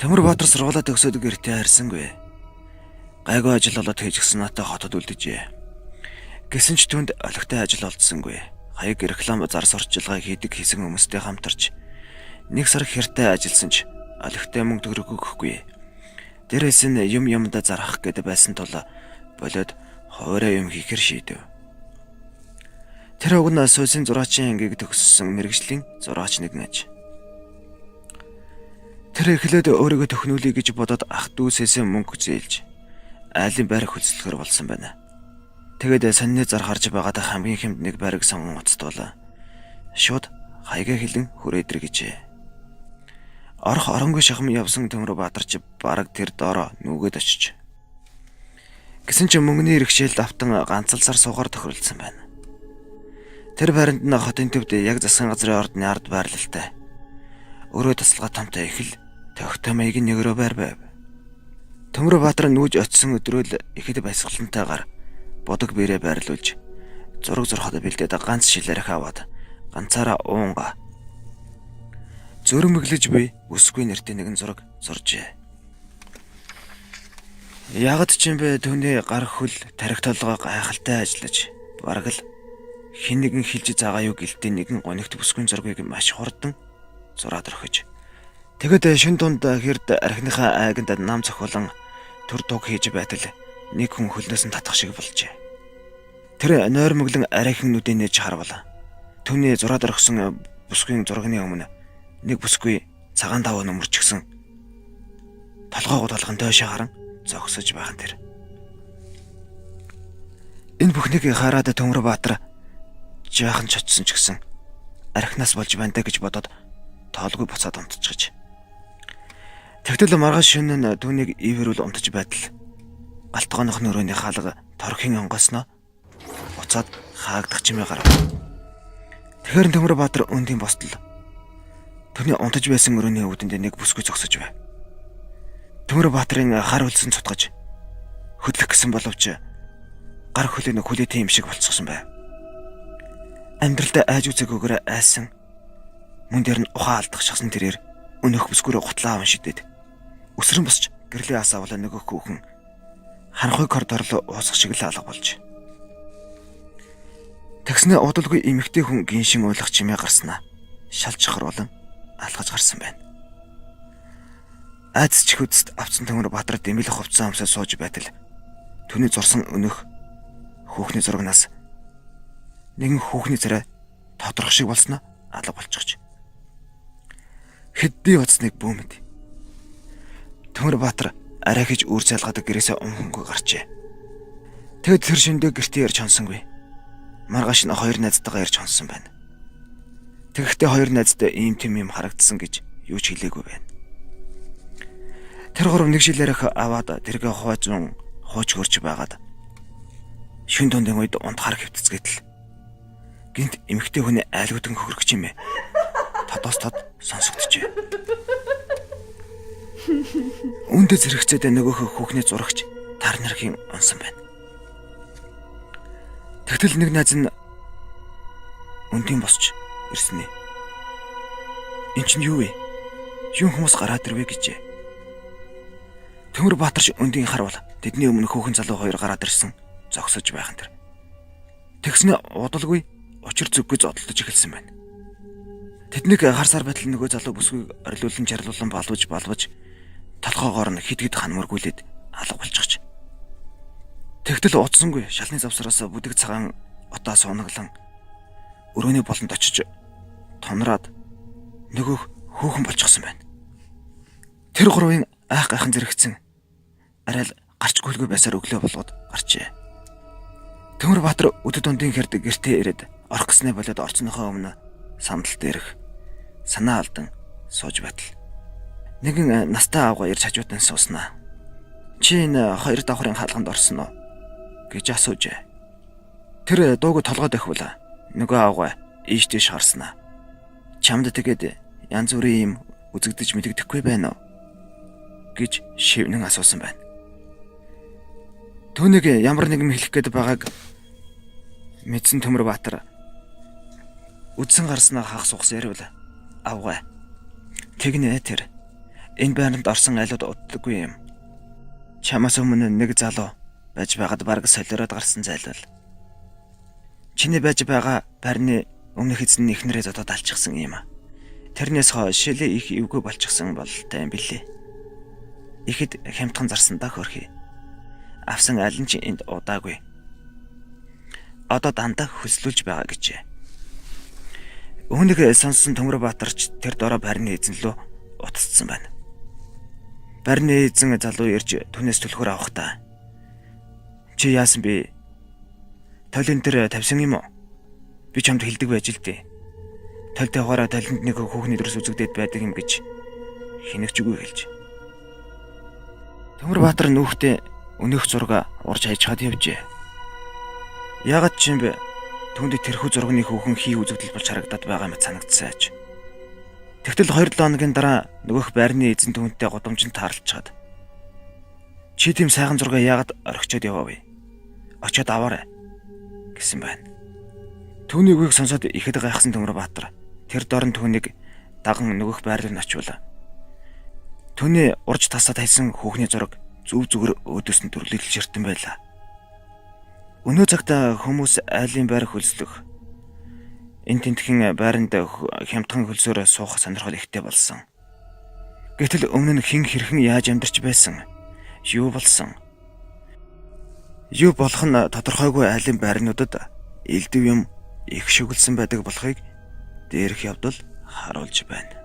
Төмөрбаатар сургуулаа төгсөөд гэртээ харсангүй. Гайгүй ажил болоод хийжгсэн натаа хотод үлдэжээ. Гэсэн ч түнд олигтой ажил олдсонгүй. Хаяг реклам зар сурталчилгаа хийдэг хэсэг хүмүүстэй хамтарч нэг сар хэртэй ажилласан ч олигтой мөнгө төгрөг өгөхгүй. Дээрээс нь юмдаа зарах гэдэг байсан тул болоод хоороо юм хийхэр шийдэв. Тэр уг нь суусын зураачийн ангийг төгссөн мэрэгжлийн зураач нэгэн аж. Тэр эхлээд өөрийгөө төхнүүлэе гэж бодоод ах дүүсээс мөнгө зээлж айлын байраг хөлслөхөр болсон байна. Тэгээд сонины зар харж байгаад хамгийн хэмд нэг байраг сонгон оцтуулаа. Шууд хаягаа хилэн хүрээдэр гэжээ. Орох оронгүй шахам явсан Төмөрбаатарч бараг тэр доороо нүгэд очиж. Гэсэн ч мөнгөний иргэшээлд автан ганцалсаар суугаар тохиролцсон байна. Тэр байранд нь хотын төвд яг засгийн газрын ордны ард байрлалтай. Өөрөө тасалгаа томтой их л тогтой маягийн нэгрөө байр байв. Төмөрбаатар нүүж очисон өдрөөл ихэд баясгалантайгаар бодог бэрээ байрлуулж зураг зурхад бэлдээд ганц шилээрх аваад ганцаараа уунга зөрмөглөж буй өсгүй нэртэй нэгэн зураг зуржээ. Ягд ч юм бэ түүний гар хөл тарих толгой гайхалтай ажиллаж бараг л хин нэгэн хилж заагаа юу гэлтэй нэгэн гонигт бүсгүй зургийг маш хурдан зураад орхиж. Тэгэд шин дунд хэрд архиныхаа айганд нам цохолон төр туг хийж байтал нэг хүн хөлнөөс нь татах шиг болжээ. Тэр нойрмоглон арайхан нүдэн нээж харвала. Түүний зураад орхисон бүсгүй зургийн өмнө нэг бүсгүй цагаан даваа нөмөрчгсөн. Толгойгоо толгон доош харан зогсож байгаа тэр. Энэ бүхнийг хараад Төмөрбаатар жаахан чочсон ч гэсэн архинаас болж байна гэж бодоод тоолгүй буцаад унтчихж. Тэгтэл маргааш шөнө нь түүнийг ивэрүүл унтж байтал галтгооных нөрөөний хаалга торхийн онгосноо буцаад хаагдах чимээ гарав. Тэгэхэр Төмөрбаатар өндийн бостол түүний унтж байсан өрөөний өвдөнд нэг бүсгүй зогсож байв. Төмөрбаатарын хар хөлсөн цутгаж хөдлөх гэсэн боловч гар хөлөө хүлээтэй юм шиг болцсон байв. Амьдралдаа айж үзээгүйгээр айсан мөн дээр нь ухаан алдах шахсан тэрээр өнөөх бүсгүүрээ гутлаа уншидэд өсрөн босч гэрлээ асаавала нөгөө хүүхэн ханхуй коридорлоо уусах шиг л алга болж. Тэгснэ удалгүй эмэгтэй хүн гиншин уйлах чимээ гарснаа шалж харлан алгаж гарсан байна. Айц ч хөдөст авцсан Төмөрбаатар дэмэлэх хувцас амсаа сууж байтал түүний зурсан өнөөх хүүхний зурагнаас нэгэн хүүхний царай тодрох шиг болсноо алга болчихж. Хэдий утасныг бүүмэд. Төмөрбаатар арай хийж үр залгадаг гэрээсээ хөнгөө гарчээ. Тэгэд тэр шөндөө гэртээ ярьж хонсонгүй. Маргааш нь хоёр найзтайгаа ярьж хонсон байна. Тэгэхдээ хоёр найзтай ийм тийм юм харагдсан гэж юу ч хэлээгүй байна. Тэр гурав нэг жилээрх аваад тэргээ хуваажун хууч хөрч байгаад шүн дундын үед унт хар хөвтцгээтэл гинт эмэгтэй хүний айлгуудын хөргөч юм ээ. Тодоос тод сонсогдчихэ. Үндэ зэрэгцээд нөгөөх хүүхний зурагч тар нархийн унсан байна. Тэгтэл нэг найз нь үндийн босч ирсэн ээ. Энд чинь юу вэ? Юу хүмүүс гараад ирвэ гэжээ. Төмөрбаатарч үндийн харвал тэдний өмнө хүүхэн залуу хоёр гараад ирсэн зогсож байхан тэр. Тэгснэ удалгүй учир зүггүй зодтолж эхэлсэн байна. Тэднийг харсаар байтал нөгөө залуу бүсгүйг орилуулан жарлуулан балваж толгоогоор нь хидгэд ханмаргүүлээд алга болчихж. Тэгтэл удсангүй шалны завсараас бүдэг цагаан отоо суунаглан өрөөний болонд очиж тонраад нөгөө хүүхэн болчихсон байна. Тэр гурвын айх гайхан зэрэгцэн арай л гарч гүйлгүй байсаар өглөө болгоод гарчээ. Төмөрбаатар өдөд дундын хэрд гэртээ ирээд орох гэснээ болоод орцныхоо өмнө сандал дээрх санаа алдан сууж байтал нэгэн настай аавга ирж хажуудан сууснаа. Чи энэ хоёр давхрын хаалганд орсон уу гэж асуужээ. Тэр дууг толгой дахивла нөгөө аавга ийш тийш харснаа. Чамд тэгээд янз бүрийн юм үзэгдэж мэдэгдэхгүй байна уу гэж шивнэн асуусан байна. Түүнийг ямар нэгэн хэлэх гээд байгааг мэдсэн Төмөрбаатар үдсэн гарснаа хах сухс ярил авгаа. Тэгнэ тэр Энэ байранд орсон айлууд уддаггүй юм. Чамаас өмнө нэг залуу байж байгаад бараг солиороод гарсан зайлвал. Чиний байж байгаа байрны өмнөх эзэн ихнэрээ зодоод алчихсан юм. Тэрнээс хойш шилээ их эвгүй болчихсон бололтой юм билээ. Ихэд хямдхан зарсан даа хөрхий. Авсан аль нь ч энд удаагүй. Одоо дандаа хөслүүлж байгаа гэжээ. Үүнийг сонссон Төмөрбаатарч тэр дорой байрны эзэн лөө утассан байна. Байрны эзэн залуу ирж түнээс түлхүүр авах та. Чи яасан бэ? Толин тэр тавьсан юм уу? Би чамд хэлдэг байж л дээ. Толтой хоороо талент нэг хүүхний дөрс үзэгдээд байдаг юм гэж хинэгч үгүй хэлж. Төмөрбаатар нүүхтээ өнөөх зураг урж хайчаад явжээ. Яагаад ч юм бэ? Түүнд тэрхүү зургийн хүүхэн хий үзэгдэл болж харагдаад байгаа мэт санагдсан аж. Тэгтэл 2-7 хоногийн дараа нөгөөх байрны эзэн түүнтэй годомжинд таарлцаад. Чи тийм сайхан зураг яагаад орхичод яваа вэ? Очоод аваарай гэсэн байна. Түүний үгийг сонсоод ихэд гайхсан Төмөрбаатар тэр дорн түүнийг даган нөгөөх байр руу очивол. Түүний урж тасаад хайсан хүүхний зураг зүв зүгээр өөдөөс нь төрлөөлж ширтэн байлаа. Өнөө цагт хүмүүс айлын байр хөлслөх энэ тентхэн байранд хямдхан хөлсөөр суух сонирхол ихтэй болсон. Гэтэл өмнө нь хэн хэрхэн яаж амьдарч байсан? Юу болсон? Юу болох нь тодорхойгүй айлын байрнуудад элдв юм их шүглсэн байдаг болохыг дээрх явдал харуулж байна.